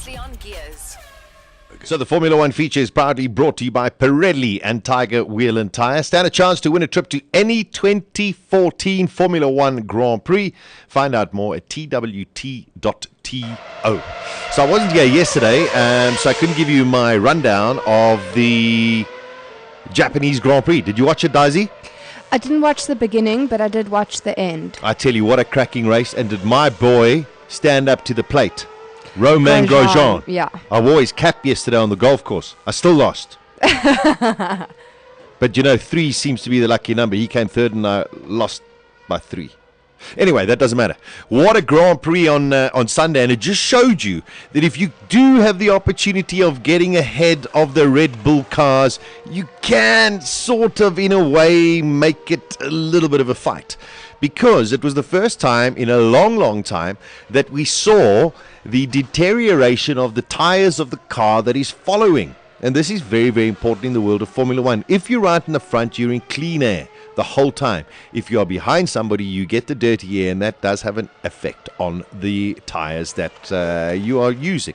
Previously on Gears. So the Formula One feature is proudly brought to you by Pirelli and Tiger Wheel and Tyre. Stand a chance to win a trip to any 2014 Formula One Grand Prix. Find out more at twt.to. So I wasn't here yesterday, so I couldn't give you my rundown of the Japanese Grand Prix. Did you watch it, Daisy? I didn't watch the beginning, but I did watch the end. I tell you, what a cracking race. And did my boy stand up to the plate? Romain Grosjean. Yeah. I wore his cap yesterday on the golf course. I still lost. But, you know, 3 seems to be the lucky number. He came third and I lost by 3. Anyway, that doesn't matter. What a Grand Prix on Sunday. And it just showed you that if you do have the opportunity of getting ahead of the Red Bull cars, you can sort of, in a way, make it a little bit of a fight. Because it was the first time in a long, long time that we saw the deterioration of the tires of the car that is following. And this is very, very important in the world of Formula One. If you're right in the front, you're in clean air the whole time. If you are behind somebody, you get the dirty air, and that does have an effect on the tires that you are using.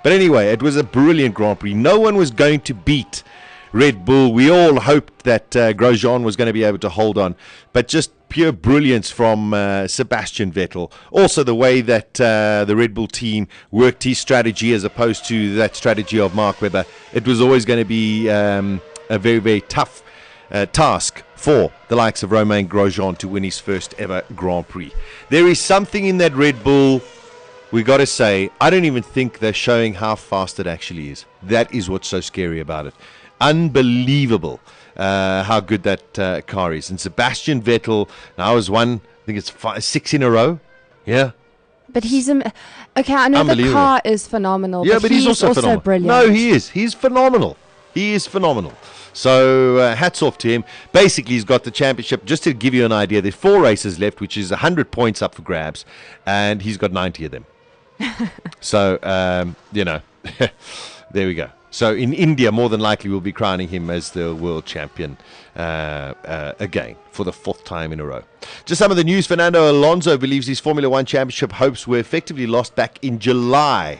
But anyway, it was a brilliant Grand Prix. No one was going to beat Red Bull. We all hoped that Grosjean was going to be able to hold on, but just pure brilliance from Sebastian Vettel. Also the way that the Red Bull team worked his strategy as opposed to that strategy of Mark Webber. It was always going to be a very, very tough task for the likes of Romain Grosjean to win his first ever Grand Prix. There is something in that Red Bull, we got to say, I don't even think they're showing how fast it actually is. That is what's so scary about it. Unbelievable how good that car is. And Sebastian Vettel now has won, I think it's 6 in a row. Yeah. But he's okay. I know the car is phenomenal. Yeah, but he's also phenomenal. Brilliant. No, he is. He's phenomenal. He is phenomenal. So hats off to him. Basically, he's got the championship. Just to give you an idea, there's 4 races left, which is 100 points up for grabs, and he's got 90 of them. So you know, there we go. So in India, more than likely, we'll be crowning him as the world champion again for the 4th time in a row. Just some of the news. Fernando Alonso believes his Formula One championship hopes were effectively lost back in July.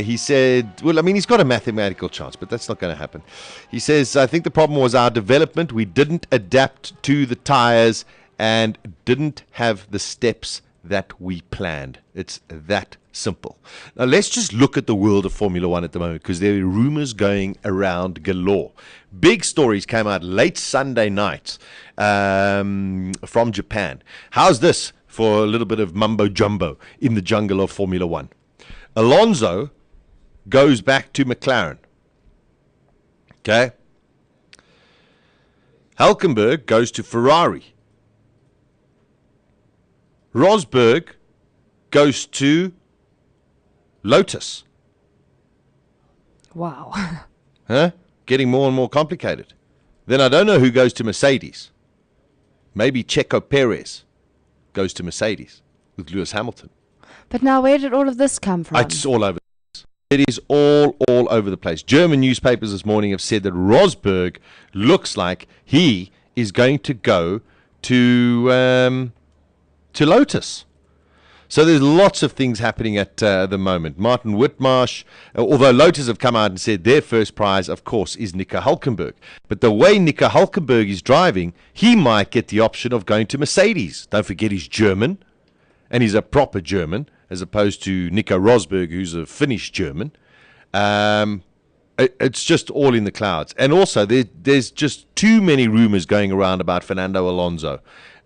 He said, well, I mean, he's got a mathematical chance, but that's not going to happen. He says, I think the problem was our development. We didn't adapt to the tires and didn't have the steps that we planned. It's that simple. Now, let's just look at the world of Formula One at the moment, because there are rumors going around galore. Big stories came out late Sunday night from Japan. How's this for a little bit of mumbo jumbo in the jungle of Formula One? Alonso goes back to McLaren. Okay. Hülkenberg goes to Ferrari. Rosberg goes to Lotus. Wow. Huh? Getting more and more complicated. Then I don't know who goes to Mercedes. Maybe Checo Perez goes to Mercedes with Lewis Hamilton. But now, where did all of this come from? It's all over the place. It is all over the place. German newspapers this morning have said that Rosberg looks like he is going to go to Lotus. So there's lots of things happening at the moment. Martin Whitmarsh, although Lotus have come out and said their first prize, of course, is Nico Hülkenberg. But the way Nico Hülkenberg is driving, he might get the option of going to Mercedes. Don't forget he's German, and he's a proper German, as opposed to Nico Rosberg, who's a Finnish German. It's just all in the clouds. And also, there's just too many rumors going around about Fernando Alonso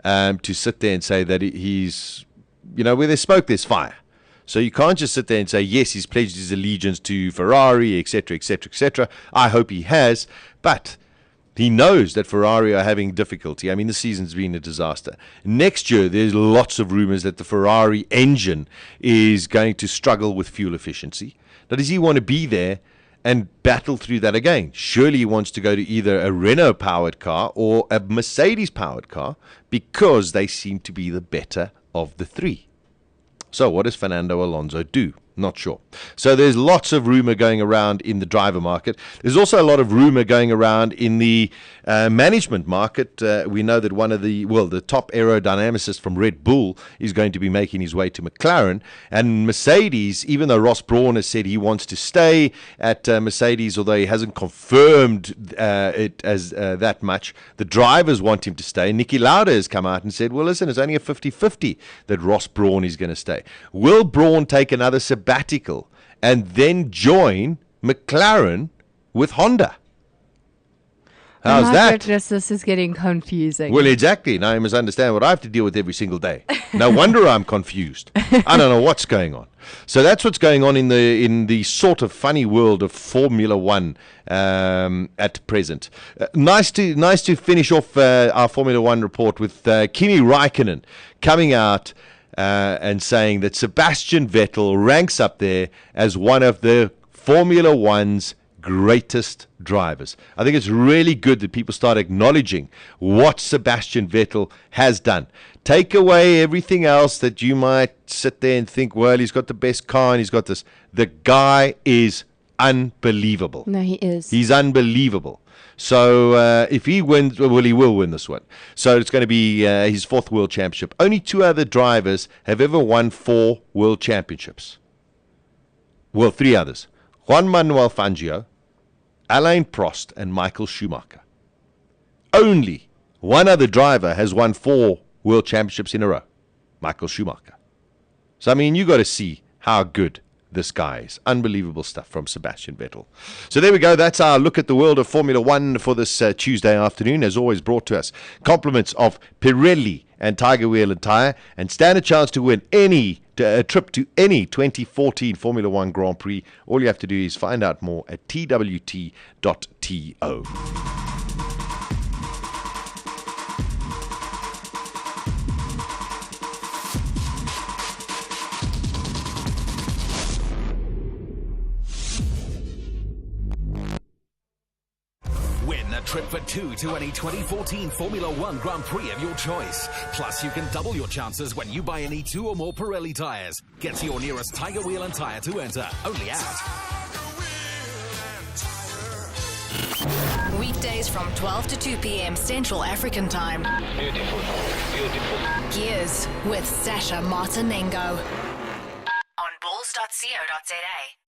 to sit there and say that he's, you know, where there's smoke, there's fire. So you can't just sit there and say, yes, he's pledged his allegiance to Ferrari, etc., etc., etc. I hope he has, but he knows that Ferrari are having difficulty. I mean, the season's been a disaster. Next year, there's lots of rumors that the Ferrari engine is going to struggle with fuel efficiency. Now, does he want to be there and battle through that again? Surely he wants to go to either a Renault-powered car or a Mercedes-powered car, because they seem to be the better of the 3. So what does Fernando Alonso do? Not sure. So there's lots of rumor going around in the driver market. There's also a lot of rumor going around in the management market. We know that the top aerodynamicist from Red Bull is going to be making his way to McLaren. And Mercedes, even though Ross Brawn has said he wants to stay at Mercedes, although he hasn't confirmed it as that much, the drivers want him to stay. Niki Lauda has come out and said, well, listen, it's only a 50-50 that Ross Brawn is going to stay. Will Brawn take another sabbatical and then join McLaren with Honda? How's that? Goodness, this is getting confusing. Well, exactly. Now you must understand what I have to deal with every single day. No wonder I'm confused. I don't know what's going on. So that's what's going on in the sort of funny world of Formula One at present. Nice to finish off our Formula One report with Kimi Räikkönen coming out and saying that Sebastian Vettel ranks up there as one of the Formula One's greatest drivers. I think it's really good that people start acknowledging what Sebastian Vettel has done. Take away everything else that you might sit there and think, well, he's got the best car and he's got this. The guy is unbelievable. No, he is. He's unbelievable. So if he wins, well, he will win this one. So it's going to be his 4th World Championship. Only 2 other drivers have ever won 4 World Championships. Well, 3 others. Juan Manuel Fangio, Alain Prost, and Michael Schumacher. Only 1 other driver has won 4 World Championships in a row. Michael Schumacher. So, I mean, you got to see how good this guy is. Unbelievable stuff from Sebastian Vettel. So there we go. That's our look at the world of Formula One for this Tuesday afternoon. As always, brought to us compliments of Pirelli and Tiger Wheel and Tyre, and stand a chance to win a trip to any 2014 Formula One Grand Prix. All you have to do is find out more at twt.to. Win a trip for 2 to any 2014 Formula One Grand Prix of your choice. Plus, you can double your chances when you buy any 2 or more Pirelli tyres. Get to your nearest Tiger Wheel and Tyre to enter. Only at weekdays from 12 to 2 p.m. Central African Time. Beautiful. Gears with Sasha Martinengo on bulls.co.za.